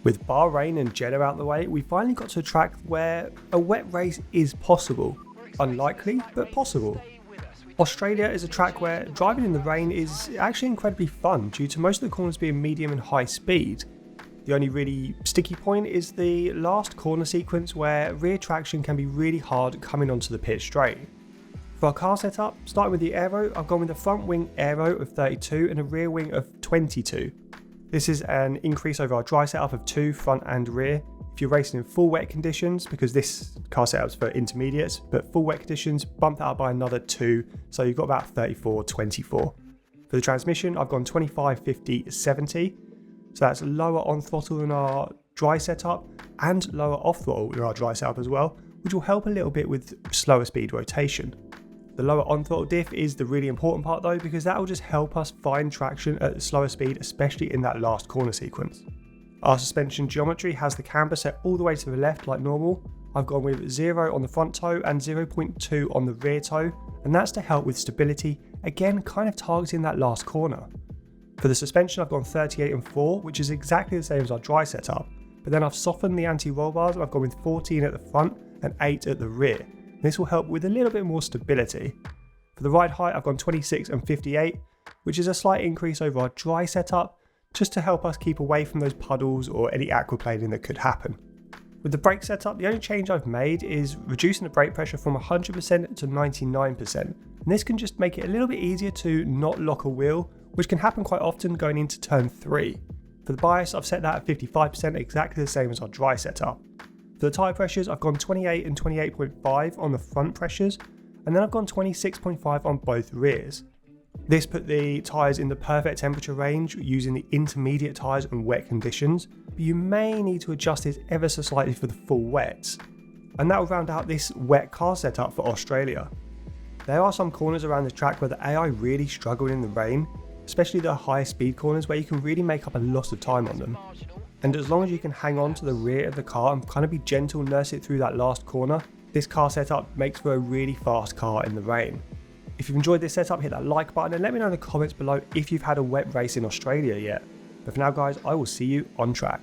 With Bahrain and Jeddah out the way, we finally got to a track where a wet race is possible. Unlikely, but possible. Australia is a track where driving in the rain is actually incredibly fun due to most of the corners being medium and high speed. The only really sticky point is the last corner sequence where rear traction can be really hard coming onto the pit straight. For our car setup, starting with the aero, I've gone with a front wing aero of 32 and a rear wing of 22. This is an increase over our dry setup of 2 front and rear. If you're racing in full wet conditions, because this car setup's for intermediates, but full wet conditions, bump that up by another 2, so you've got about 34, 24. For the transmission, I've gone 25, 50, 70. So that's lower on throttle than our dry setup and lower off throttle than our dry setup as well, which will help a little bit with slower speed rotation. The lower on throttle diff is the really important part though, because that will just help us find traction at slower speed, especially in that last corner sequence. Our suspension geometry has the camber set all the way to the left like normal. I've gone with 0 on the front toe and 0.2 on the rear toe, and that's to help with stability, again kind of targeting that last corner. For the suspension, I've gone 38 and 4, which is exactly the same as our dry setup, but then I've softened the anti-roll bars and I've gone with 14 at the front and 8 at the rear. This will help with a little bit more stability. For the ride height, I've gone 26 and 58, which is a slight increase over our dry setup, just to help us keep away from those puddles or any aquaplaning that could happen. With the brake setup, the only change I've made is reducing the brake pressure from 100% to 99%. And this can just make it a little bit easier to not lock a wheel, which can happen quite often going into turn 3. For the bias, I've set that at 55%, exactly the same as our dry setup. For the tyre pressures, I've gone 28 and 28.5 on the front pressures, and then I've gone 26.5 on both rears. This put the tyres in the perfect temperature range using the intermediate tyres and wet conditions, but you may need to adjust this ever so slightly for the full wets. And that will round out this wet car setup for Australia. There are some corners around the track where the AI really struggle in the rain, especially the higher speed corners where you can really make up a lot of time on them. And as long as you can hang on to the rear of the car and kind of be gentle, nurse it through that last corner, this car setup makes for a really fast car in the rain. If you've enjoyed this setup, hit that like button and let me know in the comments below if you've had a wet race in Australia yet. But for now guys, I will see you on track.